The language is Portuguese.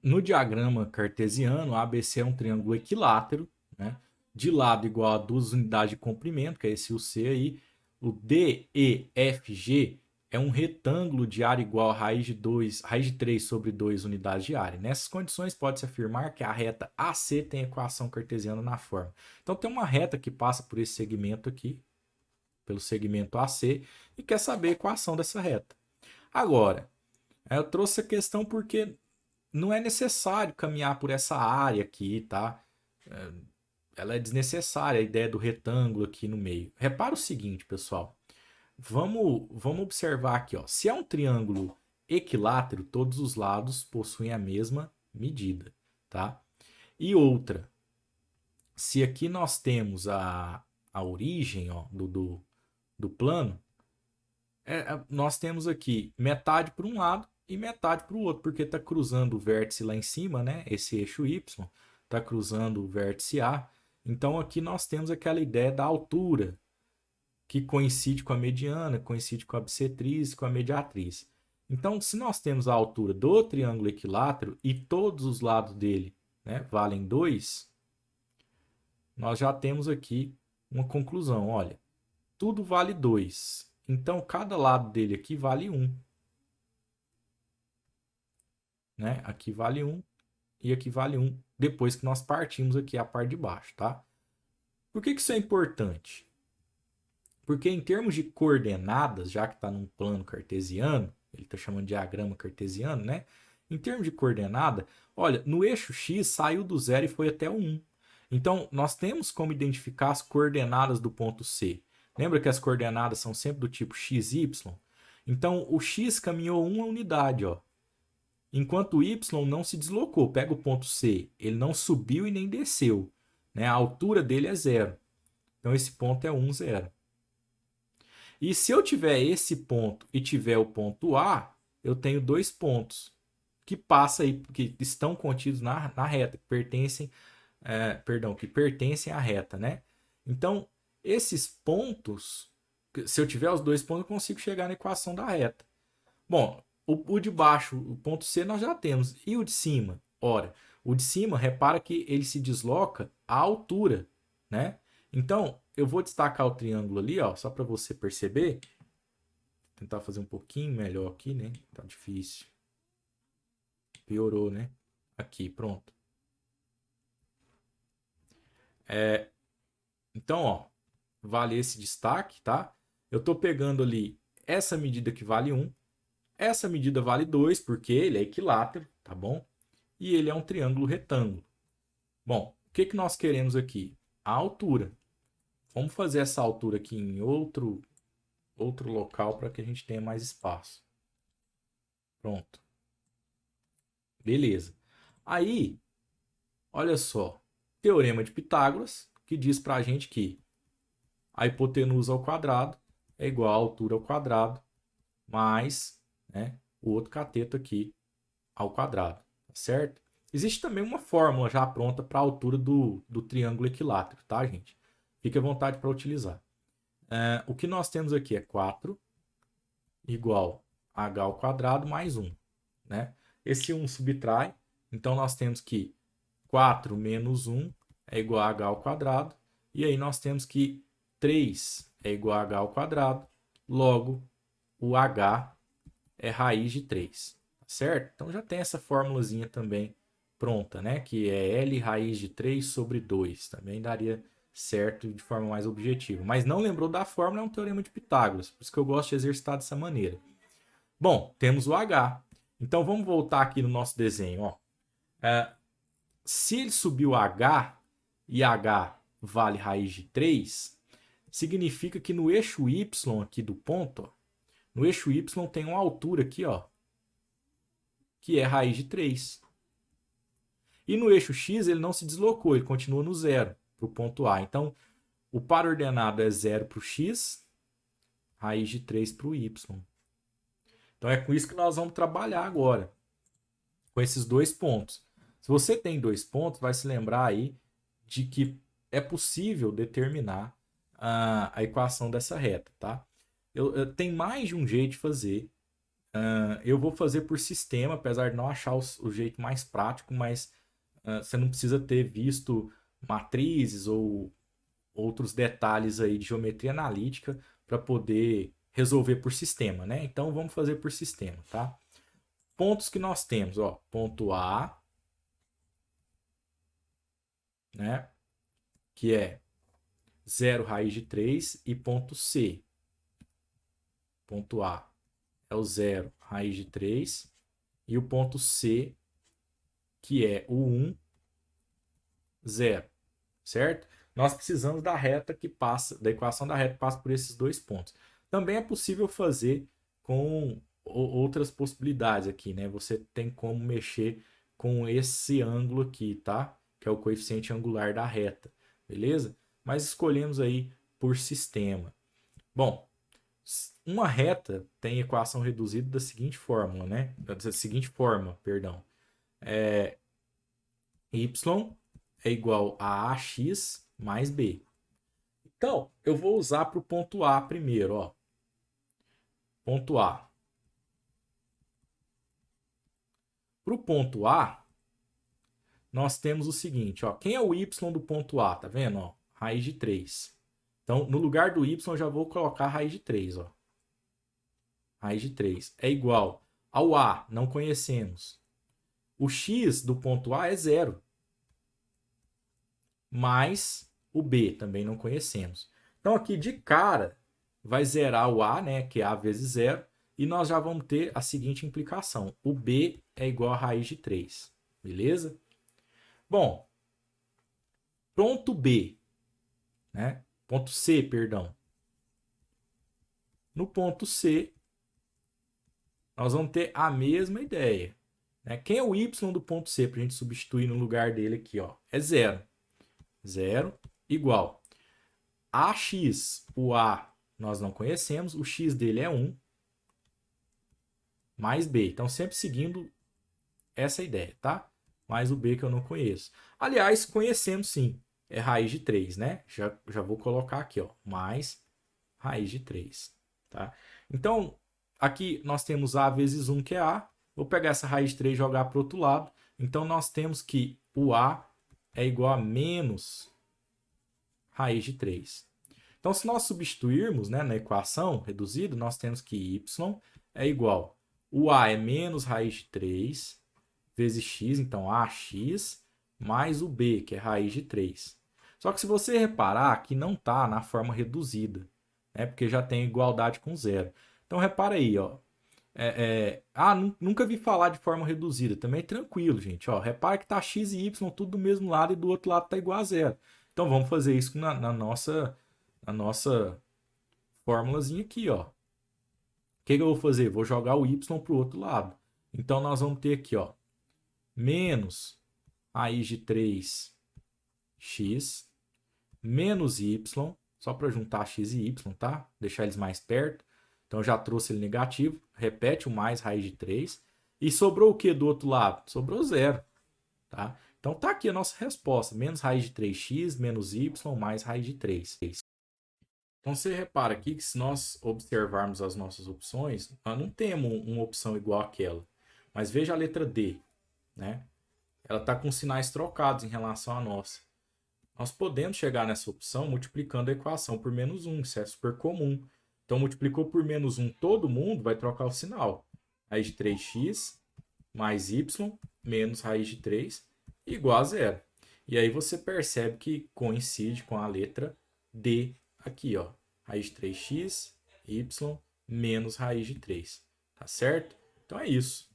No diagrama cartesiano, o ABC é um triângulo equilátero, né? De lado igual a duas unidades de comprimento, que é esse o C aí. O DEFG é um retângulo de área igual a raiz de 3 sobre 2 unidades de área. Nessas condições, pode-se afirmar que a reta AC tem equação cartesiana na forma. Então, tem uma reta que passa por esse segmento aqui, pelo segmento AC, e quer saber a equação dessa reta. Agora, eu trouxe a questão porque não é necessário caminhar por essa área aqui, tá? Ela é desnecessária, a ideia do retângulo aqui no meio. Repara o seguinte, pessoal. Vamos observar aqui, ó. Se é um triângulo equilátero, todos os lados possuem a mesma medida, tá? E outra, se aqui nós temos a origem, ó, do plano, nós temos aqui metade para um lado e metade para o outro, porque está cruzando o vértice lá em cima, né? Esse eixo Y está cruzando o vértice A. Então aqui nós temos aquela ideia da altura, que coincide com a mediana, coincide com a bissetriz, com a mediatriz. Então, se nós temos a altura do triângulo equilátero e todos os lados dele, né, valem 2, nós já temos aqui uma conclusão. Olha, tudo vale 2. Então, cada lado dele aqui vale 1. Né? Aqui vale 1 e aqui vale 1, depois que nós partimos aqui a parte de baixo, tá? Por que isso é importante? Porque em termos de coordenadas, já que está num plano cartesiano, ele está chamando de diagrama cartesiano, né? Em termos de coordenada, olha, no eixo X saiu do zero e foi até o 1. Então, nós temos como identificar as coordenadas do ponto C. Lembra que as coordenadas são sempre do tipo x, y? Então, o x caminhou uma unidade, ó. Enquanto o y não se deslocou. Pega o ponto C, ele não subiu e nem desceu. Né? A altura dele é zero. Então esse ponto é 1, 0. E se eu tiver esse ponto e tiver o ponto A, eu tenho dois pontos que passa aí, que estão contidos na reta, que pertencem, que pertencem à reta, né? Então, esses pontos, se eu tiver os dois pontos, eu consigo chegar na equação da reta. Bom, o de baixo, o ponto C, nós já temos. E o de cima? Ora, o de cima, repara que ele se desloca à altura, né? Então, eu vou destacar o triângulo ali, ó, só para você perceber. Tentar fazer um pouquinho melhor aqui, né? Tá difícil. Piorou, né? Aqui, pronto. Então, ó, vale esse destaque, tá? Eu tô pegando ali essa medida que vale 1. Essa medida vale 2, porque ele é equilátero, tá bom? E ele é um triângulo retângulo. Bom, o que nós queremos aqui? A altura. Vamos fazer essa altura aqui em outro local para que a gente tenha mais espaço. Pronto. Beleza. Aí, olha só. Teorema de Pitágoras, que diz para a gente que a hipotenusa ao quadrado é igual à altura ao quadrado mais, né, o outro cateto aqui ao quadrado. Tá certo? Existe também uma fórmula já pronta para a altura do triângulo equilátero, tá, gente? Fique à vontade para utilizar. O que nós temos aqui é 4 igual a h ao quadrado mais 1. Né? Esse 1 subtrai, então nós temos que 4 menos 1 é igual a h ao quadrado, e aí nós temos que 3 é igual a h ao quadrado, logo o h é raiz de 3, certo? Então já tem essa formulazinha também pronta, né? Que é L raiz de 3 sobre 2. Também daria certo de forma mais objetiva. Mas não lembrou da fórmula, é um teorema de Pitágoras. Por isso que eu gosto de exercitar dessa maneira. Bom, temos o H. Então vamos voltar aqui no nosso desenho. Ó. Se ele subiu H e H vale raiz de 3, significa que no eixo Y aqui do ponto, ó, no eixo Y tem uma altura aqui, ó, que é raiz de 3. E no eixo X ele não se deslocou, ele continua no zero para o ponto A. Então, o par ordenado é 0 para o X, raiz de 3 para o Y. Então é com isso que nós vamos trabalhar agora, com esses dois pontos. Se você tem dois pontos, vai se lembrar aí de que é possível determinar a equação dessa reta, tá? Tem mais de um jeito de fazer Eu vou fazer por sistema, apesar de não achar o jeito mais prático, mas você não precisa ter visto matrizes ou outros detalhes aí de geometria analítica para poder resolver por sistema, né? Então vamos fazer por sistema, tá? Pontos que nós temos, ó, ponto A, né? Que é 0 raiz de 3 e ponto C. Ponto A é o 0 raiz de 3 e o ponto C, que é o 1, 0, certo? Nós precisamos da reta que passa, da equação da reta que passa por esses dois pontos. Também é possível fazer com outras possibilidades aqui, né? Você tem como mexer com esse ângulo aqui, tá? Que é o coeficiente angular da reta, beleza? Mas escolhemos aí por sistema. Bom, uma reta tem equação reduzida da seguinte fórmula, né? Da seguinte forma, perdão. Y é igual a ax mais b. Então, eu vou usar para o ponto A primeiro, ó. Ponto A. Para o ponto A, nós temos o seguinte, ó. Quem é o y do ponto A? Tá vendo, ó? Raiz de 3. Então, no lugar do y, eu já vou colocar raiz de 3, ó. Raiz de 3 é igual ao A, não conhecemos. O x do ponto A é 0. Mais o B, também não conhecemos. Então, aqui de cara, vai zerar o A, né, que é A vezes 0, e nós já vamos ter a seguinte implicação. O B é igual a raiz de 3. Beleza? Bom, ponto B, né? Ponto C, perdão. No ponto C, nós vamos ter a mesma ideia. Né? Quem é o y do ponto C para a gente substituir no lugar dele aqui? Ó? É 0. 0 igual. AX, o A nós não conhecemos, o X dele é 1, mais B. Então, sempre seguindo essa ideia, tá? Mais o B que eu não conheço. Aliás, conhecemos sim. É raiz de 3, né? Já vou colocar aqui, ó. Mais raiz de 3, tá? Então, aqui nós temos A vezes 1, que é A. Vou pegar essa raiz de 3 e jogar para o outro lado. Então, nós temos que o A é igual a menos raiz de 3. Então, se nós substituirmos, né, na equação reduzida, nós temos que y é igual. O A é menos raiz de 3 vezes x, então ax, mais o B, que é raiz de 3. Só que se você reparar, aqui não está na forma reduzida, né, porque já tem igualdade com zero. Então, repara aí, ó. Nunca vi falar de forma reduzida. Também é tranquilo, gente. Ó, repara que tá x e y tudo do mesmo lado e do outro lado tá igual a zero. Então vamos fazer isso na nossa fórmulazinha aqui, ó. O que, que eu vou fazer? Vou jogar o y para o outro lado. Então nós vamos ter aqui, ó, menos raiz de 3x menos y, só para juntar x e y, tá? Deixar eles mais perto. Então já trouxe ele negativo, repete o mais raiz de 3. E sobrou o que do outro lado? Sobrou zero, tá? Então tá aqui a nossa resposta, menos raiz de 3x, menos y, mais raiz de 3. Então você repara aqui que se nós observarmos as nossas opções, nós não temos uma opção igual àquela. Mas veja a letra D, né? Ela está com sinais trocados em relação à nossa. Nós podemos chegar nessa opção multiplicando a equação por menos 1, isso é super comum. Então, multiplicou por menos 1 todo mundo, vai trocar o sinal. Raiz de 3x mais y menos raiz de 3 igual a zero. E aí você percebe que coincide com a letra D aqui, ó. Raiz de 3x, y menos raiz de 3. Tá certo? Então é isso.